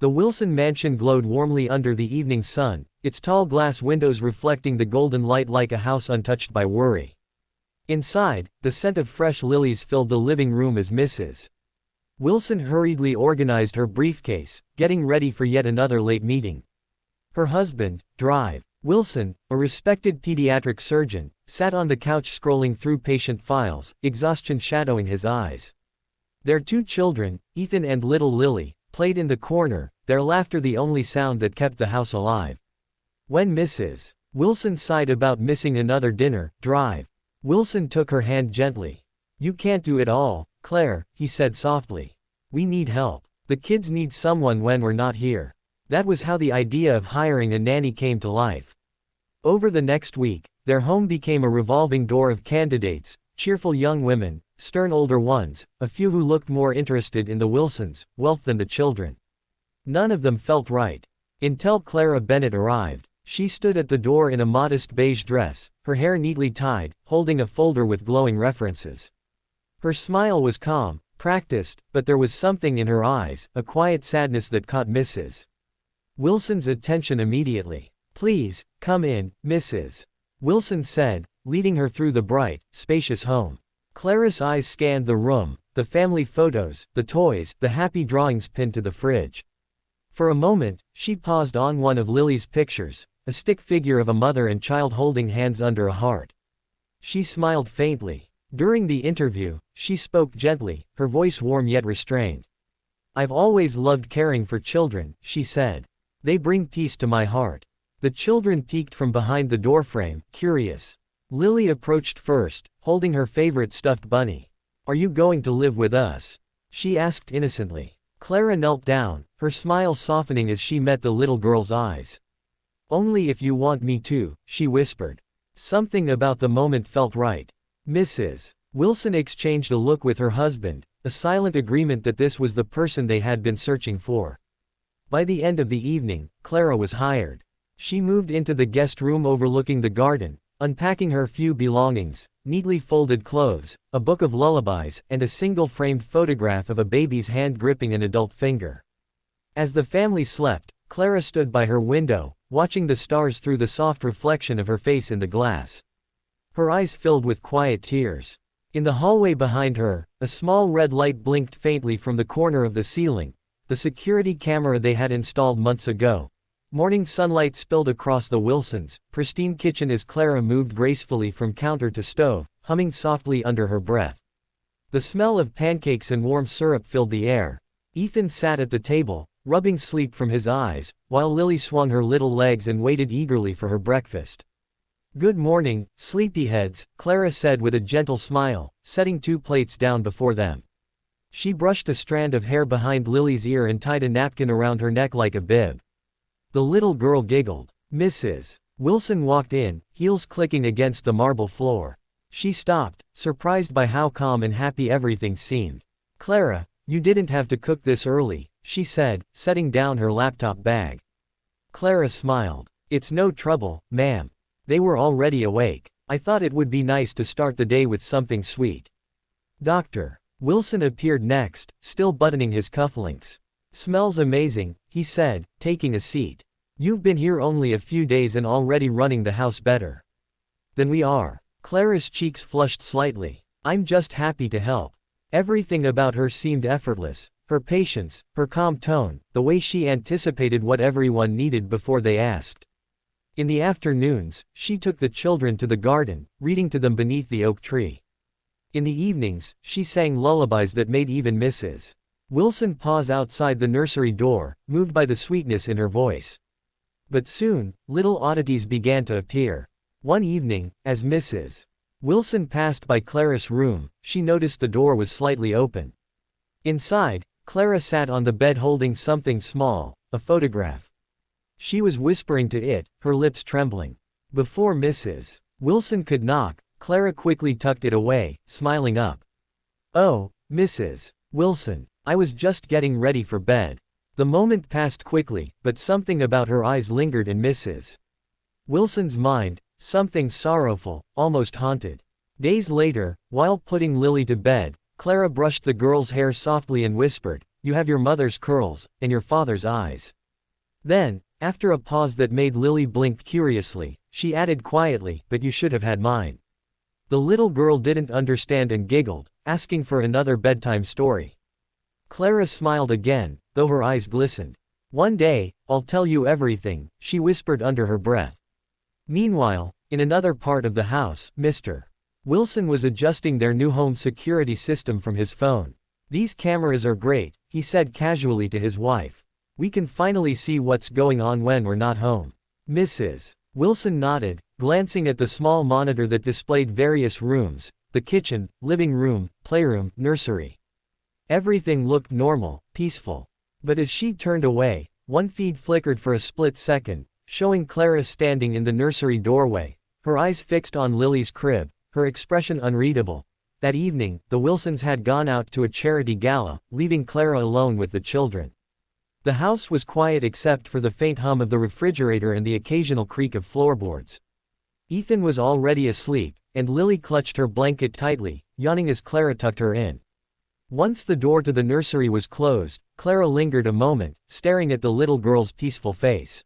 The Wilson mansion glowed warmly under the evening sun, its tall glass windows reflecting the golden light like a house untouched by worry. Inside, the scent of fresh lilies filled the living room as Mrs. Wilson hurriedly organized her briefcase, getting ready for yet another late meeting. Her husband, Drive Wilson, a respected pediatric surgeon, sat on the couch scrolling through patient files, exhaustion shadowing his eyes. Their 2 children, Ethan and little Lily, played in the corner, their laughter the only sound that kept the house alive. When Mrs. Wilson sighed about missing another dinner, Drive Wilson took her hand gently. "You can't do it all, Claire," he said softly. "We need help. The kids need someone when we're not here." That was how the idea of hiring a nanny came to life. Over the next week, their home became a revolving door of candidates, cheerful young women, stern older ones, a few who looked more interested in the Wilsons' wealth than the children. None of them felt right. Until Clara Bennett arrived. She stood at the door in a modest beige dress, her hair neatly tied, holding a folder with glowing references. Her smile was calm, practiced, but there was something in her eyes, a quiet sadness that caught Mrs. Wilson's attention immediately. "Please, come in, Mrs. Wilson said, leading her through the bright, spacious home. Clara's eyes scanned the room, the family photos, the toys, the happy drawings pinned to the fridge. For a moment, she paused on one of Lily's pictures, a stick figure of a mother and child holding hands under a heart. She smiled faintly. During the interview, she spoke gently, her voice warm yet restrained. "I've always loved caring for children," she said. "They bring peace to my heart." The children peeked from behind the doorframe, curious. Lily approached first, holding her favorite stuffed bunny. "Are you going to live with us?" she asked innocently. Clara knelt down, her smile softening as she met the little girl's eyes. "Only if you want me to," she whispered. Something about the moment felt right. Mrs. Wilson exchanged a look with her husband, a silent agreement that this was the person they had been searching for. By the end of the evening, Clara was hired. She moved into the guest room overlooking the garden, unpacking her few belongings, neatly folded clothes, a book of lullabies, and a single framed photograph of a baby's hand gripping an adult finger. As the family slept, Clara stood by her window, watching the stars through the soft reflection of her face in the glass. Her eyes filled with quiet tears. In the hallway behind her, a small red light blinked faintly from the corner of the ceiling, the security camera they had installed months ago. Morning sunlight spilled across the Wilsons' pristine kitchen as Clara moved gracefully from counter to stove, humming softly under her breath. The smell of pancakes and warm syrup filled the air. Ethan sat at the table, rubbing sleep from his eyes, while Lily swung her little legs and waited eagerly for her breakfast. "Good morning, sleepyheads," Clara said with a gentle smile, setting 2 plates down before them. She brushed a strand of hair behind Lily's ear and tied a napkin around her neck like a bib. The little girl giggled. Mrs. Wilson walked in, heels clicking against the marble floor. She stopped, surprised by how calm and happy everything seemed. "Clara, you didn't have to cook this early," she said, setting down her laptop bag. Clara smiled. "It's no trouble, ma'am. They were already awake. I thought it would be nice to start the day with something sweet." Dr. Wilson appeared next, still buttoning his cufflinks. "Smells amazing," he said, taking a seat. "You've been here only a few days and already running the house better than we are." Clara's cheeks flushed slightly. "I'm just happy to help." Everything about her seemed effortless, her patience, her calm tone, the way she anticipated what everyone needed before they asked. In the afternoons, she took the children to the garden, reading to them beneath the oak tree. In the evenings, she sang lullabies that made even Mrs. Wilson pause outside the nursery door, moved by the sweetness in her voice. But soon, little oddities began to appear. One evening, as Mrs. Wilson passed by Clara's room, she noticed the door was slightly open. Inside, Clara sat on the bed holding something small, a photograph. She was whispering to it, her lips trembling. Before Mrs. Wilson could knock, Clara quickly tucked it away, smiling up. "Oh, Mrs. Wilson, I was just getting ready for bed." The moment passed quickly, but something about her eyes lingered in Mrs. Wilson's mind, something sorrowful, almost haunted. Days later, while putting Lily to bed, Clara brushed the girl's hair softly and whispered, you have your mother's curls, and your father's eyes. Then, after a pause that made Lily blink curiously, she added quietly, but you should have had mine. The little girl didn't understand and giggled, asking for another bedtime story. Clara smiled again, though her eyes glistened. One day, I'll tell you everything, she whispered under her breath. Meanwhile, in another part of the house, Mr. Wilson was adjusting their new home security system from his phone. These cameras are great, he said casually to his wife. We can finally see what's going on when we're not home. Mrs. Wilson nodded, glancing at the small monitor that displayed various rooms, the kitchen, living room, playroom, nursery. Everything looked normal, peaceful. But as she turned away, one feed flickered for a split second, showing Clara standing in the nursery doorway, her eyes fixed on Lily's crib, her expression unreadable. That evening, the Wilsons had gone out to a charity gala, leaving Clara alone with the children. The house was quiet except for the faint hum of the refrigerator and the occasional creak of floorboards. Ethan was already asleep, and Lily clutched her blanket tightly, yawning as Clara tucked her in. Once the door to the nursery was closed, Clara lingered a moment, staring at the little girl's peaceful face.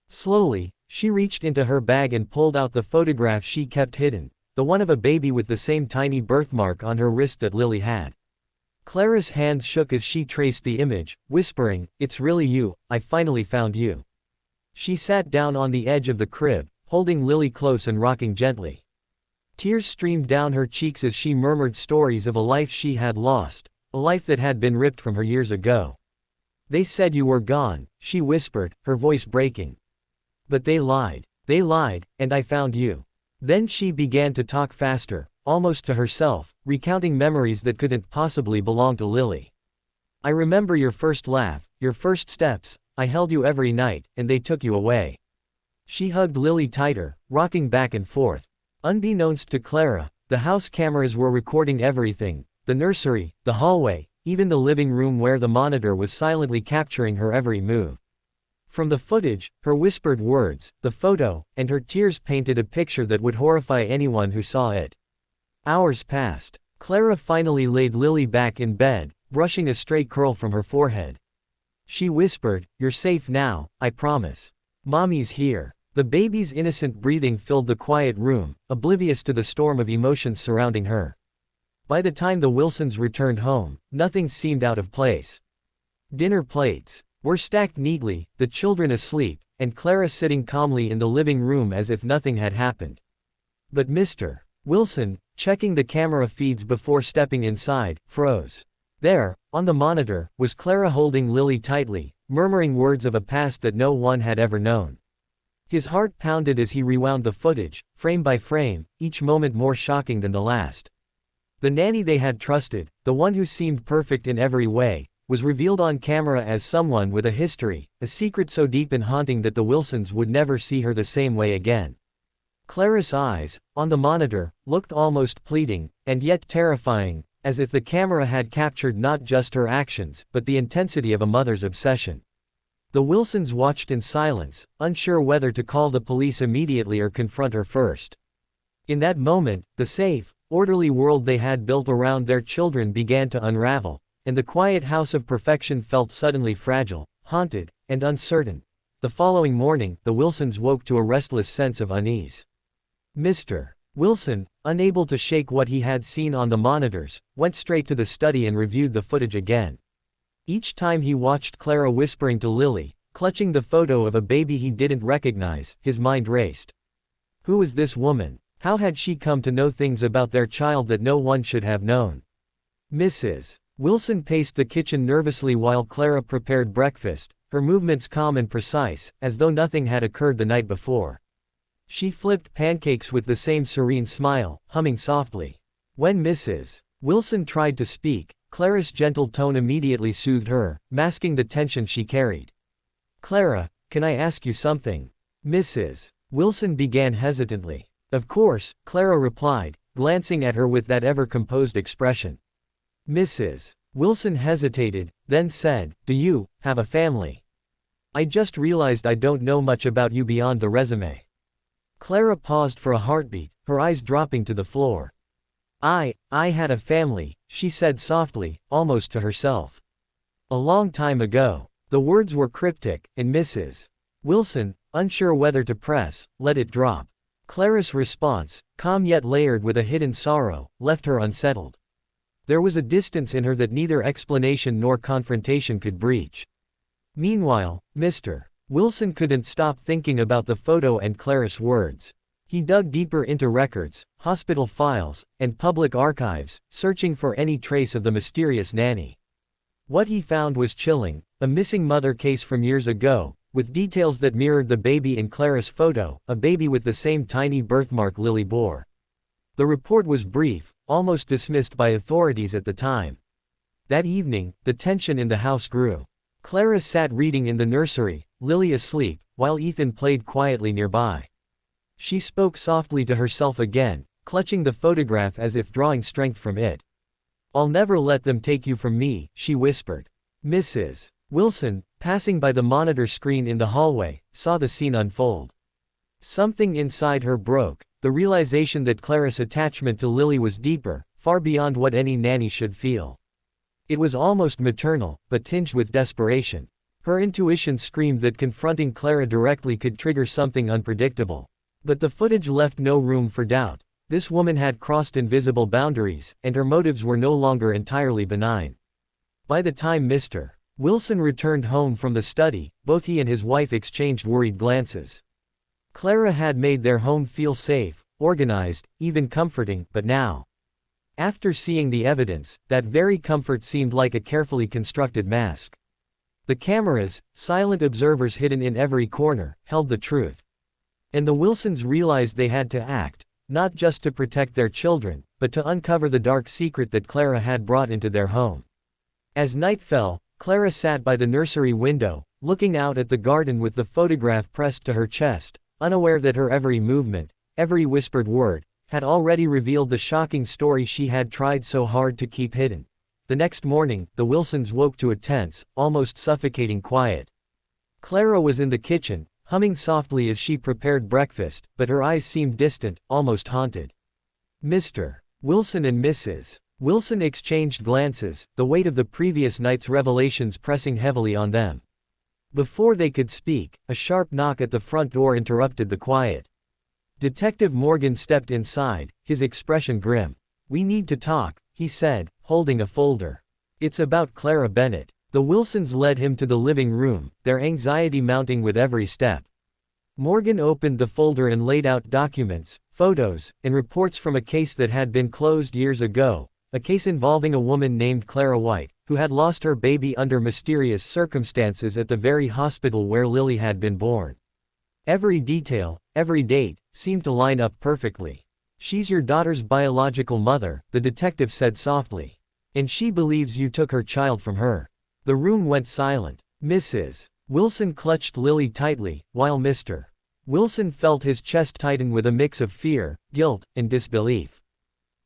Slowly, she reached into her bag and pulled out the photograph she kept hidden, the one of a baby with the same tiny birthmark on her wrist that Lily had. Clara's hands shook as she traced the image, whispering, "It's really you, I finally found you." She sat down on the edge of the crib, holding Lily close and rocking gently. Tears streamed down her cheeks as she murmured stories of a life she had lost, a life that had been ripped from her years ago. "They said you were gone," she whispered, her voice breaking. "But they lied, and I found you." Then she began to talk faster, almost to herself, recounting memories that couldn't possibly belong to Lily. "I remember your first laugh, your first steps, I held you every night, and they took you away." She hugged Lily tighter, rocking back and forth. Unbeknownst to Clara, the house cameras were recording everything, the nursery, the hallway, even the living room where the monitor was silently capturing her every move. From the footage, her whispered words, the photo, and her tears painted a picture that would horrify anyone who saw it. Hours passed. Clara finally laid Lily back in bed, brushing a stray curl from her forehead. She whispered, "You're safe now, I promise. Mommy's here." The baby's innocent breathing filled the quiet room, oblivious to the storm of emotions surrounding her. By the time the Wilsons returned home, nothing seemed out of place. Dinner plates were stacked neatly, the children asleep, and Clara sitting calmly in the living room as if nothing had happened. But Mr. Wilson, checking the camera feeds before stepping inside, froze. There, on the monitor, was Clara holding Lily tightly, murmuring words of a past that no one had ever known. His heart pounded as he rewound the footage, frame by frame, each moment more shocking than the last. The nanny they had trusted, the one who seemed perfect in every way, was revealed on camera as someone with a history, a secret so deep and haunting that the Wilsons would never see her the same way again. Clara's eyes, on the monitor, looked almost pleading, and yet terrifying, as if the camera had captured not just her actions, but the intensity of a mother's obsession. The Wilsons watched in silence, unsure whether to call the police immediately or confront her first. In that moment, the safe, orderly world they had built around their children began to unravel, and the quiet house of perfection felt suddenly fragile, haunted, and uncertain. The following morning, the Wilsons woke to a restless sense of unease. Mr. Wilson, unable to shake what he had seen on the monitors, went straight to the study and reviewed the footage again. Each time he watched Clara whispering to Lily, clutching the photo of a baby he didn't recognize, his mind raced. Who was this woman? How had she come to know things about their child that no one should have known? Mrs. Wilson paced the kitchen nervously while Clara prepared breakfast, her movements calm and precise, as though nothing had occurred the night before. She flipped pancakes with the same serene smile, humming softly. When Mrs. Wilson tried to speak, Clara's gentle tone immediately soothed her, masking the tension she carried. "Clara, can I ask you something?" Mrs. Wilson began hesitantly. "Of course," Clara replied, glancing at her with that ever-composed expression. Mrs. Wilson hesitated, then said, "Do you have a family? I just realized I don't know much about you beyond the resume." Clara paused for a heartbeat, her eyes dropping to the floor. I had a family," she said softly, almost to herself. A long time ago. The words were cryptic, and Mrs. Wilson, unsure whether to press, let it drop. Clara's response, calm yet layered with a hidden sorrow, left her unsettled. There was a distance in her that neither explanation nor confrontation could breach. Meanwhile, Mr. Wilson couldn't stop thinking about the photo and Clara's words. He dug deeper into records, hospital files, and public archives, searching for any trace of the mysterious nanny. What he found was chilling, a missing mother case from years ago, with details that mirrored the baby in Clara's photo, a baby with the same tiny birthmark Lily bore. The report was brief, almost dismissed by authorities at the time. That evening, the tension in the house grew. Clara sat reading in the nursery, Lily asleep, while Ethan played quietly nearby. She spoke softly to herself again, clutching the photograph as if drawing strength from it. "I'll never let them take you from me," she whispered. Mrs. Wilson, passing by the monitor screen in the hallway, saw the scene unfold. Something inside her broke, the realization that Clara's attachment to Lily was deeper, far beyond what any nanny should feel. It was almost maternal, but tinged with desperation. Her intuition screamed that confronting Clara directly could trigger something unpredictable. But the footage left no room for doubt. This woman had crossed invisible boundaries, and her motives were no longer entirely benign. By the time Mr. Wilson returned home from the study, both he and his wife exchanged worried glances. Clara had made their home feel safe, organized, even comforting, but now, after seeing the evidence, that very comfort seemed like a carefully constructed mask. The cameras, silent observers hidden in every corner, held the truth. And the Wilsons realized they had to act, not just to protect their children, but to uncover the dark secret that Clara had brought into their home. As night fell, Clara sat by the nursery window, looking out at the garden with the photograph pressed to her chest, unaware that her every movement, every whispered word, had already revealed the shocking story she had tried so hard to keep hidden. The next morning, the Wilsons woke to a tense, almost suffocating quiet. Clara was in the kitchen, humming softly as she prepared breakfast, but her eyes seemed distant, almost haunted. Mr. Wilson and Mrs. Wilson exchanged glances, the weight of the previous night's revelations pressing heavily on them. Before they could speak, a sharp knock at the front door interrupted the quiet. Detective Morgan stepped inside, his expression grim. "We need to talk," he said, holding a folder. "It's about Clara Bennett." The Wilsons led him to the living room, their anxiety mounting with every step. Morgan opened the folder and laid out documents, photos, and reports from a case that had been closed years ago, a case involving a woman named Clara White, who had lost her baby under mysterious circumstances at the very hospital where Lily had been born. Every detail, every date, seemed to line up perfectly. "She's your daughter's biological mother," the detective said softly. "And she believes you took her child from her." The room went silent. Mrs. Wilson clutched Lily tightly, while Mr. Wilson felt his chest tighten with a mix of fear, guilt, and disbelief.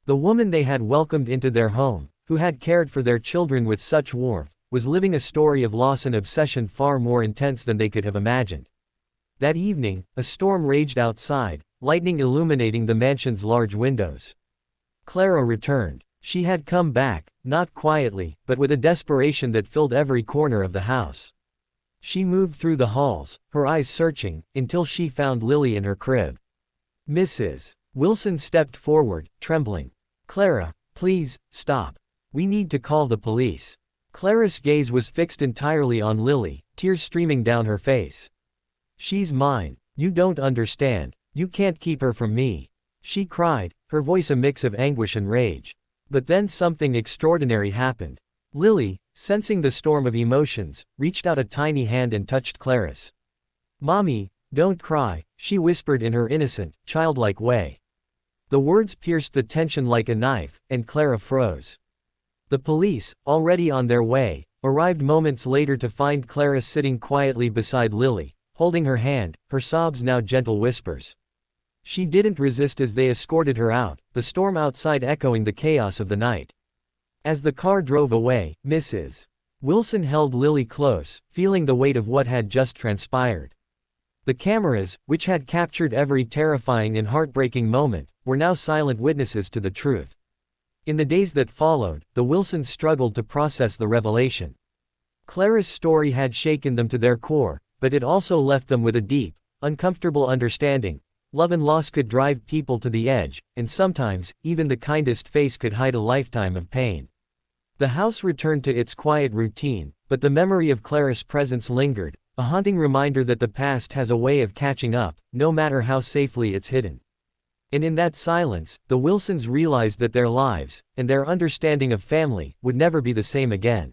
The woman they had welcomed into their home, who had cared for their children with such warmth, was living a story of loss and obsession far more intense than they could have imagined. That evening, a storm raged outside, lightning illuminating the mansion's large windows. Clara returned. She had come back, not quietly, but with a desperation that filled every corner of the house. She moved through the halls, her eyes searching, until she found Lily in her crib. Mrs. Wilson stepped forward, trembling. "Clara, please, stop. We need to call the police." Clara's gaze was fixed entirely on Lily, tears streaming down her face. "She's mine. You don't understand. You can't keep her from me," she cried, her voice a mix of anguish and rage. But then something extraordinary happened. Lily, sensing the storm of emotions, reached out a tiny hand and touched Clara's. "Mommy, don't cry," she whispered in her innocent, childlike way. The words pierced the tension like a knife, and Clara froze. The police, already on their way, arrived moments later to find Clara sitting quietly beside Lily, holding her hand, her sobs now gentle whispers. She didn't resist as they escorted her out, the storm outside echoing the chaos of the night. As the car drove away, Mrs. Wilson held Lily close, feeling the weight of what had just transpired. The cameras, which had captured every terrifying and heartbreaking moment, were now silent witnesses to the truth. In the days that followed, the Wilsons struggled to process the revelation. Clara's story had shaken them to their core, but it also left them with a deep, uncomfortable understanding. Love and loss could drive people to the edge, and sometimes, even the kindest face could hide a lifetime of pain. The house returned to its quiet routine, but the memory of Clara's presence lingered, a haunting reminder that the past has a way of catching up, no matter how safely it's hidden. And in that silence, the Wilsons realized that their lives, and their understanding of family, would never be the same again.